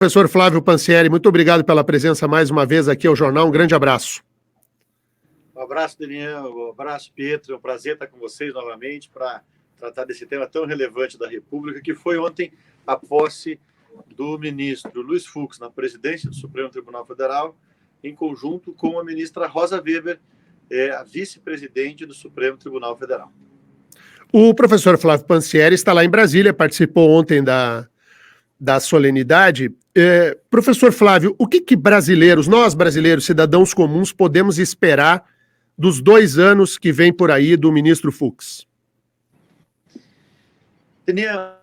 Professor Flávio Pansieri, muito obrigado pela presença mais uma vez aqui ao Jornal. Um grande abraço. Um abraço, Daniel. Um abraço, Pietro. É um prazer estar com vocês novamente para tratar desse tema tão relevante da República, que foi ontem a posse do ministro Luiz Fux na presidência do Supremo Tribunal Federal, em conjunto com a ministra Rosa Weber, a vice-presidente do Supremo Tribunal Federal. O professor Flávio Pansieri está lá em Brasília, participou ontem da solenidade. Professor Flávio, o que brasileiros, nós brasileiros, cidadãos comuns, podemos esperar dos 2 anos que vem por aí do ministro Fux? Daniel,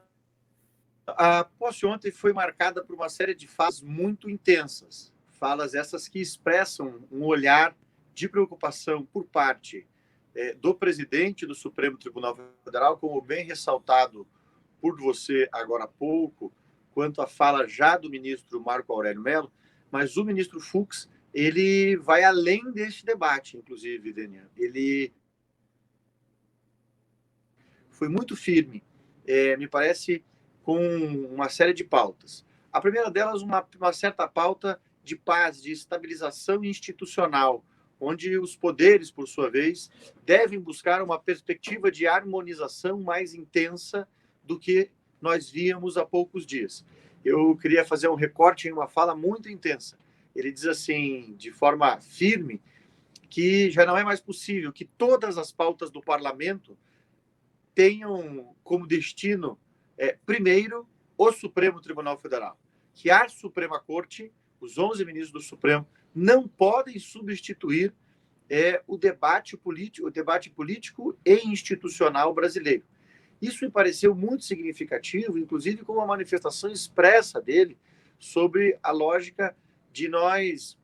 a posse ontem foi marcada por uma série de falas muito intensas. Falas essas que expressam um olhar de preocupação por parte do presidente do Supremo Tribunal Federal, como bem ressaltado por você agora há pouco, quanto à fala já do ministro Marco Aurélio Mello, mas o ministro Fux, ele vai além deste debate, inclusive, Daniel. Ele foi muito firme, me parece, com uma série de pautas. A primeira delas, uma certa pauta de paz, de estabilização institucional, onde os poderes, por sua vez, devem buscar uma perspectiva de harmonização mais intensa do que nós víamos há poucos dias. Eu queria fazer um recorte em uma fala muito intensa. Ele diz assim, de forma firme, que já não é mais possível que todas as pautas do parlamento tenham como destino, primeiro, o Supremo Tribunal Federal. Que a Suprema Corte, os 11 ministros do Supremo, não podem substituir o debate político e institucional brasileiro. Isso me pareceu muito significativo, inclusive com uma manifestação expressa dele sobre a lógica de nós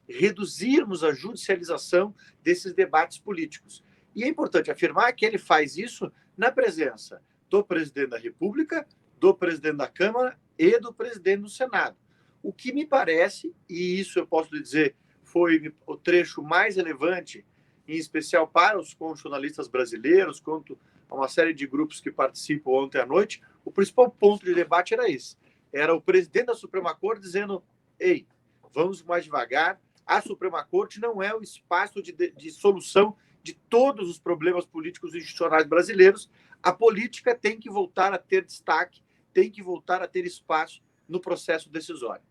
reduzirmos a judicialização desses debates políticos. E é importante afirmar que ele faz isso na presença do presidente da República, do presidente da Câmara e do presidente do Senado. O que me parece, e isso eu posso lhe dizer, foi o trecho mais relevante, em especial para os constitucionalistas brasileiros, quanto a uma série de grupos que participam ontem à noite, o principal ponto de debate era esse. Era o presidente da Suprema Corte dizendo, ei, vamos mais devagar, a Suprema Corte não é o espaço de solução de todos os problemas políticos e institucionais brasileiros. A política tem que voltar a ter destaque, tem que voltar a ter espaço no processo decisório.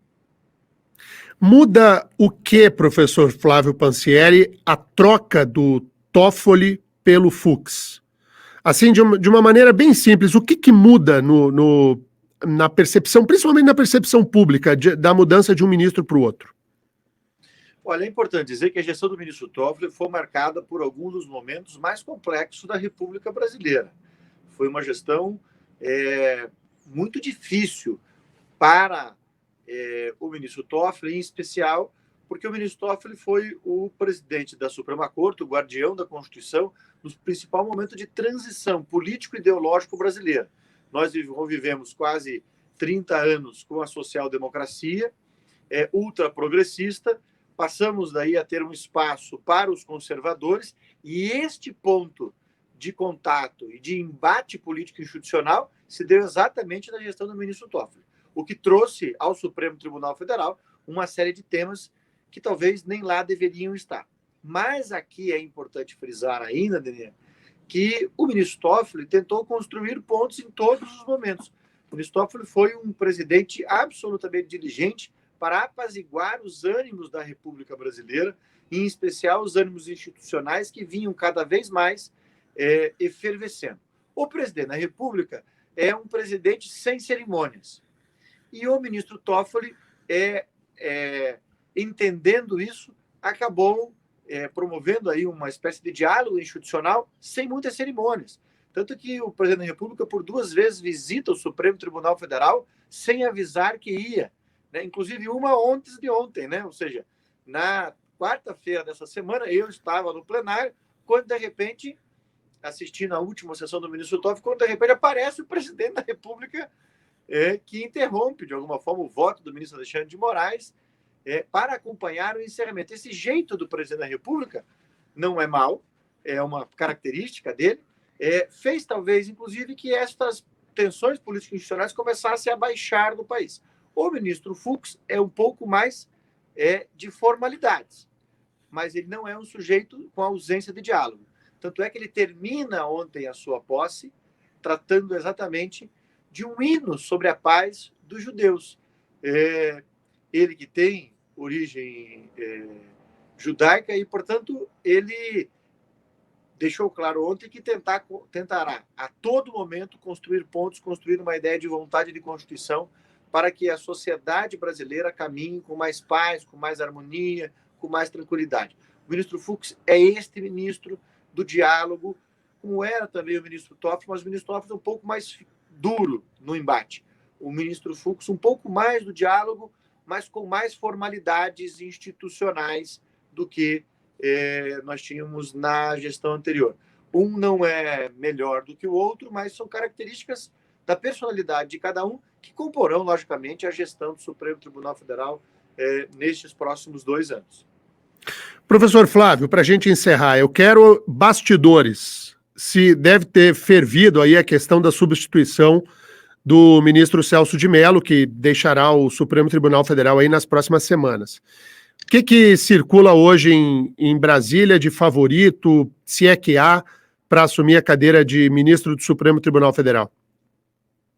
Muda o que, professor Flávio Pansieri, a troca do Toffoli pelo Fux? Assim, de uma maneira bem simples, o que muda na percepção, principalmente na percepção pública, da mudança de um ministro para o outro? Olha, é importante dizer que a gestão do ministro Toffoli foi marcada por alguns dos momentos mais complexos da República Brasileira. Foi uma gestão muito difícil para o ministro Toffoli, em especial porque o ministro Toffoli foi o presidente da Suprema Corte, o guardião da Constituição, no principal momento de transição político-ideológico brasileira. Nós convivemos quase 30 anos com a social-democracia, ultra-progressista, passamos daí a ter um espaço para os conservadores, e este ponto de contato e de embate político institucional se deu exatamente na gestão do ministro Toffoli, o que trouxe ao Supremo Tribunal Federal uma série de temas que talvez nem lá deveriam estar. Mas aqui é importante frisar ainda, Daniel, que o ministro Toffoli tentou construir pontos em todos os momentos. O ministro Toffoli foi um presidente absolutamente diligente para apaziguar os ânimos da República Brasileira, em especial os ânimos institucionais que vinham cada vez mais efervescendo. O presidente da República é um presidente sem cerimônias. E o ministro Toffoli, entendendo isso, acabou promovendo aí uma espécie de diálogo institucional sem muitas cerimônias. Tanto que o presidente da República, por 2 vezes, visita o Supremo Tribunal Federal sem avisar que ia. Né? Inclusive uma antes de ontem, né? Ou seja, na quarta-feira dessa semana, eu estava no plenário, quando, de repente, assistindo a última sessão do ministro Toffoli, quando, de repente, aparece o presidente da República que interrompe, de alguma forma, o voto do ministro Alexandre de Moraes para acompanhar o encerramento. Esse jeito do presidente da República não é mau, é uma característica dele, fez talvez, inclusive, que estas tensões político-institucionais começassem a baixar no país. O ministro Fux é um pouco mais de formalidades, mas ele não é um sujeito com ausência de diálogo. Tanto é que ele termina ontem a sua posse tratando exatamente de um hino sobre a paz dos judeus. Ele que tem origem judaica e, portanto, ele deixou claro ontem que tentará a todo momento construir pontos, construir uma ideia de vontade de Constituição para que a sociedade brasileira caminhe com mais paz, com mais harmonia, com mais tranquilidade. O ministro Fux é este ministro do diálogo, como era também o ministro Toffoli, mas o ministro Toffoli é um pouco mais duro no embate. O ministro Fux um pouco mais do diálogo, mas com mais formalidades institucionais do que nós tínhamos na gestão anterior. Um não é melhor do que o outro, mas são características da personalidade de cada um que comporão, logicamente, a gestão do Supremo Tribunal Federal nestes próximos 2 anos. Professor Flávio, para a gente encerrar, eu quero bastidores. Se deve ter fervido aí a questão da substituição do ministro Celso de Mello, que deixará o Supremo Tribunal Federal aí nas próximas semanas. O que circula hoje em Brasília de favorito, se é que há, para assumir a cadeira de ministro do Supremo Tribunal Federal?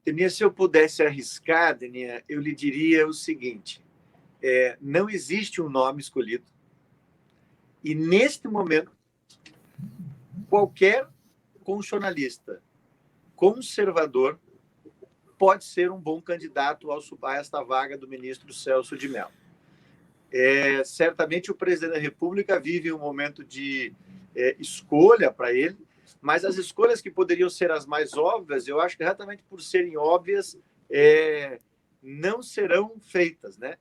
Deninha, se eu pudesse arriscar, Deninha, eu lhe diria o seguinte: não existe um nome escolhido e, neste momento, qualquer constitucionalista conservador pode ser um bom candidato a esta vaga do ministro Celso de Mello. Certamente o presidente da República vive um momento de escolha para ele, mas as escolhas que poderiam ser as mais óbvias, eu acho que exatamente por serem óbvias, não serão feitas, né?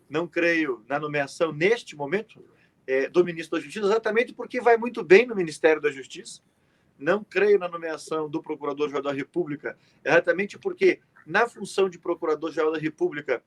Não creio na nomeação neste momento do ministro da Justiça, exatamente porque vai muito bem no Ministério da Justiça. Não creio na nomeação do Procurador-Geral da República, exatamente porque, na função de Procurador-Geral da República,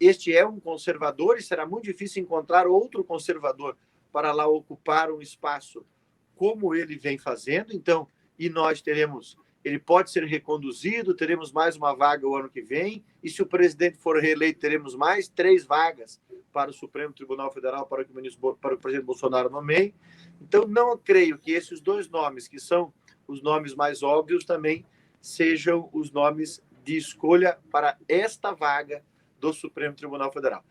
este é um conservador e será muito difícil encontrar outro conservador para lá ocupar um espaço como ele vem fazendo. Então, e nós teremos, ele pode ser reconduzido, teremos mais uma vaga o ano que vem, e se o presidente for reeleito, teremos mais 3 vagas para o Supremo Tribunal Federal para que o presidente Bolsonaro nomeie. Então, não creio que esses 2 nomes, que são os nomes mais óbvios, também sejam os nomes de escolha para esta vaga do Supremo Tribunal Federal.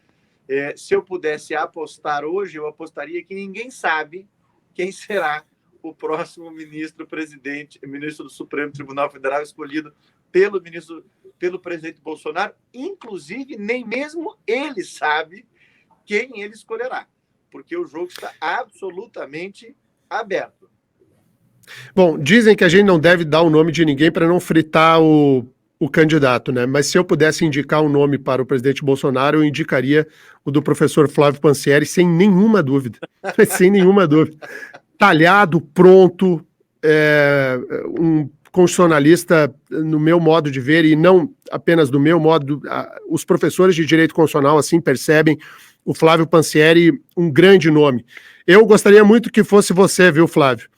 Se eu pudesse apostar hoje, eu apostaria que ninguém sabe quem será o próximo ministro do Supremo Tribunal Federal escolhido pelo presidente Bolsonaro. Inclusive, nem mesmo ele sabe quem ele escolherá, porque o jogo está absolutamente aberto. Bom, dizem que a gente não deve dar o nome de ninguém para não fritar o candidato, né? Mas se eu pudesse indicar um nome para o presidente Bolsonaro, eu indicaria o do professor Flávio Pansieri, sem nenhuma dúvida. Sem nenhuma dúvida. Talhado, pronto, um constitucionalista, no meu modo de ver, e não apenas do meu modo, os professores de direito constitucional assim percebem o Flávio Pansieri um grande nome. Eu gostaria muito que fosse você, viu, Flávio?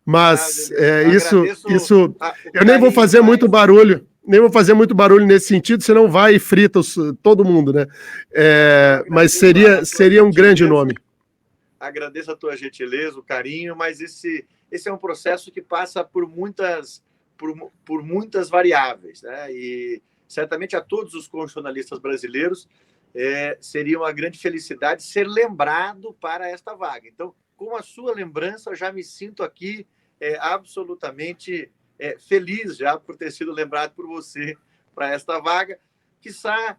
Mas eu nem vou fazer muito barulho. Nem vou fazer muito barulho nesse sentido, senão vai e frita todo mundo, né? Mas seria um grande nome. Agradeço a tua gentileza, o carinho, mas esse é um processo que passa por muitas variáveis, né? E certamente a todos os constitucionalistas brasileiros seria uma grande felicidade ser lembrado para esta vaga. Então, com a sua lembrança, eu já me sinto aqui absolutamente feliz já por ter sido lembrado por você para esta vaga. Quizá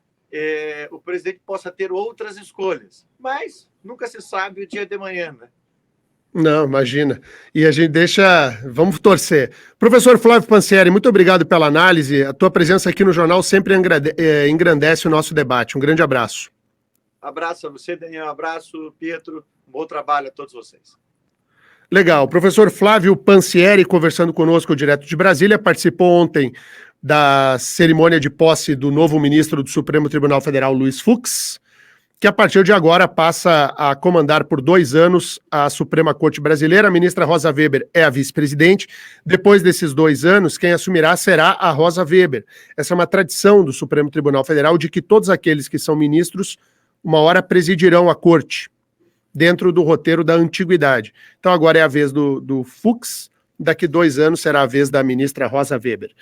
o presidente possa ter outras escolhas, mas nunca se sabe o dia de amanhã, né? Não, imagina. E a gente vamos torcer. Professor Flávio Pansieri, muito obrigado pela análise. A tua presença aqui no jornal sempre engrandece o nosso debate. Um grande abraço. Abraço a você, Daniel. Abraço, Pietro. Bom trabalho a todos vocês. Legal. Professor Flávio Pansieri, conversando conosco direto de Brasília, participou ontem da cerimônia de posse do novo ministro do Supremo Tribunal Federal, Luiz Fux. que a partir de agora passa a comandar por 2 anos a Suprema Corte Brasileira. A ministra Rosa Weber é a vice-presidente. Depois desses 2 anos, quem assumirá será a Rosa Weber. Essa é uma tradição do Supremo Tribunal Federal de que todos aqueles que são ministros, uma hora presidirão a corte, dentro do roteiro da antiguidade. Então agora é a vez do Fux, daqui 2 anos será a vez da ministra Rosa Weber.